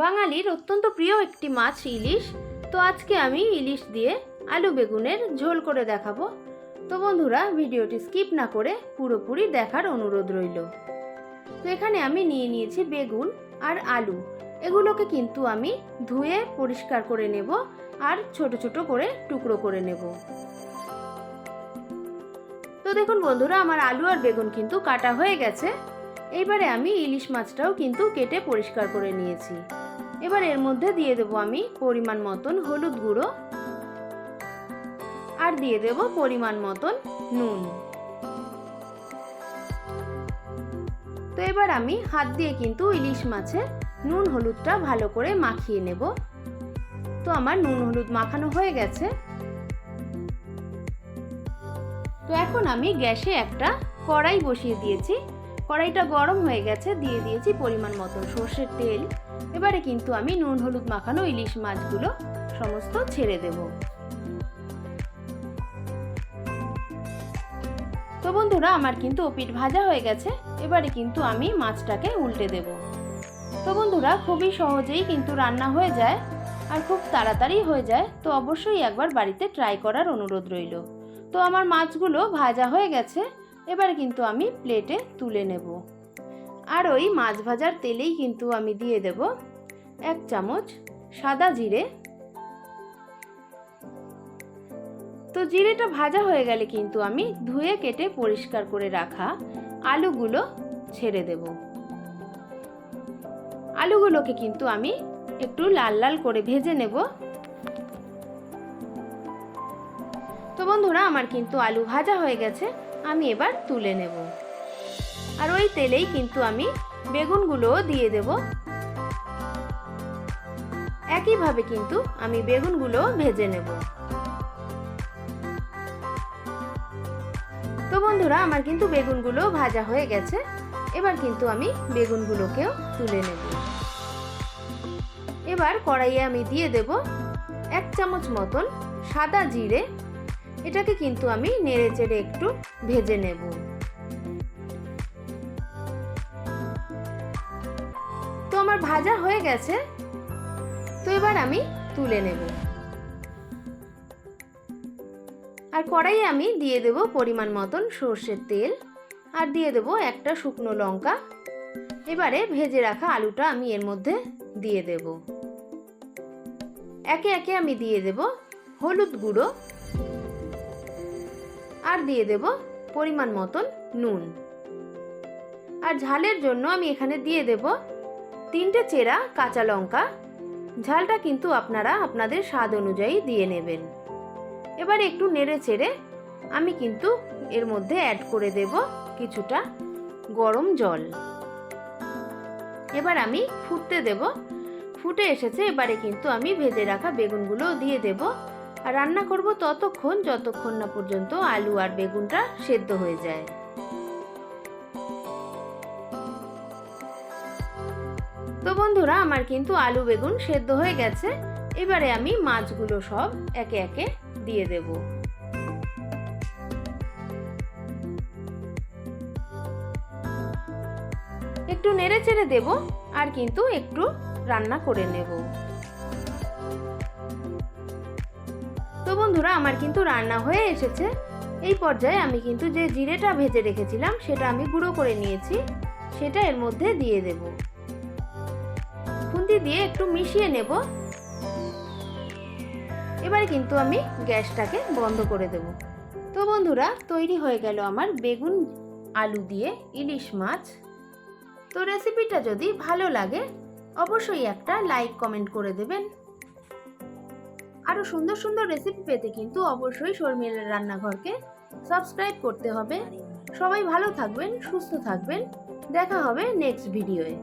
বাঙালির অত্যন্ত প্রিয় একটি মাছ ইলিশ। তো আজকে আমি ইলিশ দিয়ে আলু বেগুনের ঝোল করে দেখাবো। তো বন্ধুরা, ভিডিওটি স্কিপ না করে পুরোপুরি দেখার অনুরোধ রইল। তো এখানে আমি নিয়ে নিয়েছি বেগুন আর আলু। এগুলোকে কিন্তু আমি ধুয়ে পরিষ্কার করে নেব আর ছোট ছোট করে টুকরো করে নেব। তো দেখুন বন্ধুরা, আমার আলু আর বেগুন কিন্তু কাটা হয়ে গেছে। এইবারে আমি ইলিশ মাছটাও কিন্তু কেটে পরিষ্কার করে নিয়েছি। এবার এর মধ্যে দিয়ে দেবো আমি পরিমাণ মতন হলুদ গুঁড়ো আর দিয়ে দেব পরিমাণ মতন নুন। তো এবার আমি হাত দিয়ে কিন্তু ইলিশ মাছে নুন হলুদটা ভালো করে মাখিয়ে নেব। তো আমার নুন হলুদ মাখানো হয়ে গেছে। তো এখন আমি গ্যাসে একটা কড়াই বসিয়ে দিয়েছি। কড়াইটা গরম হয়ে গেছে, দিয়ে দিয়েছি পরিমাণ মতন সর্ষের তেল। এবারে কিন্তু আমি নুন হলুদ মাখানো ইলিশ মাছগুলো সমস্ত ছেড়ে দেব। তো বন্ধুরা, আমার কিন্তু ওপিঠ ভাজা হয়ে গেছে। এবারে কিন্তু আমি মাছটাকে উল্টে দেব। তো বন্ধুরা, খুবই সহজেই কিন্তু রান্না হয়ে যায় আর খুব তাড়াতাড়ি হয়ে যায়। তো অবশ্যই একবার বাড়িতে ট্রাই করার অনুরোধ রইল। তো আমার মাছগুলো ভাজা হয়ে গেছে। এবারে কিন্তু আমি প্লেটে তুলে নেব। আর ওই মাছ ভাজার তেলেই কিন্তু আমি দিয়ে দেব 1 চামচ সাদা জিরে। তো জিরেটা ভাজা হয়ে গেলে কিন্তু আমি ধুয়ে কেটে পরিষ্কার করে রাখা আলুগুলো ছেড়ে দেব। আলুগুলোকে কিন্তু আমি একটু লাল লাল করে ভেজে নেব। তো বন্ধুরা, আমার কিন্তু আলু ভাজা হয়ে গেছে। আমি এবার তুলে নেব। আর ওই তেলেই কিন্তু আমি বেগুনগুলোও দিয়ে দেব। একইভাবে কিন্তু আমি বেগুনগুলো ভেজে নেব। তো বন্ধুরা, আমার কিন্তু বেগুনগুলো ভাজা হয়ে গেছে। এবার কিন্তু আমি বেগুনগুলোকেও তুলে নেব। এবার কড়াইয়ে আমি দিয়ে দেব 1 চামচ মতন সাদা জিরে। এটাকে কিন্তু আমি নেড়ে চেড়ে একটু ভেজে নেব। তো আমার ভাজা হয়ে গেছে। তো এবার আমি তুলে নেব। আর কড়াইয়ে আমি দিয়ে দেব পরিমাণ মতন সর্ষের তেল আর দিয়ে দেব একটা শুকনো লঙ্কা। এবারে ভেজে রাখা আলুটা আমি এর মধ্যে দিয়ে দেব। একে একে আমি দিয়ে দেব হলুদ গুঁড়ো আর দিয়ে দেব পরিমাণ মতন নুন। আর ঝালের জন্য আমি এখানে দিয়ে দেব 3টে চেরা কাঁচা লঙ্কা। ঝালটা কিন্তু আপনারা আপনাদের স্বাদ অনুযায়ী দিয়ে নেবেন। এবার একটু নেড়ে চেড়ে আমি কিন্তু এর মধ্যে অ্যাড করে দেব কিছুটা গরম জল। এবার আমি ফুটতে দেব। ফুটে এসেছে। এবারে কিন্তু আমি ভেজে রাখা বেগুনগুলো দিয়ে দেব আর রান্না করব ততক্ষণ যতক্ষণ না পর্যন্ত আলু আর বেগুনটা সেদ্ধ হয়ে যায়। তো বন্ধুরা, আমার কিন্তু আলু বেগুন সেদ্ধ হয়ে গেছে। এবারে আমি মাছগুলো সব একে একে দিয়ে দেব। একটু নেড়ে চেড়ে দেব আর কিন্তু একটু রান্না করে নেব। তো বন্ধুরা, আমার কিন্তু রান্না হয়ে এসেছে। এই পর্যায়ে আমি কিন্তু যে জিরেটা ভেজে রেখেছিলাম সেটা আমি গুঁড়ো করে নিয়েছি, সেটা এর মধ্যে দিয়ে দেব। খুন্তি দিয়ে একটু মিশিয়ে নেব। এবারে কিন্তু আমি গ্যাসটাকে বন্ধ করে দেব। তো বন্ধুরা, তৈরি হয়ে গেল আমার বেগুন আলু দিয়ে ইলিশ মাছ। তো রেসিপিটা যদি ভালো লাগে অবশ্যই একটা লাইক কমেন্ট করে দেবেন। আরো সুন্দর সুন্দর রেসিপি পেতে কিন্তু অবশ্যই শর্মিলার রান্নাঘরকে সাবস্ক্রাইব করতে হবে। সবাই ভালো থাকবেন, সুস্থ থাকবেন। দেখা হবে নেক্সট ভিডিওয়ে।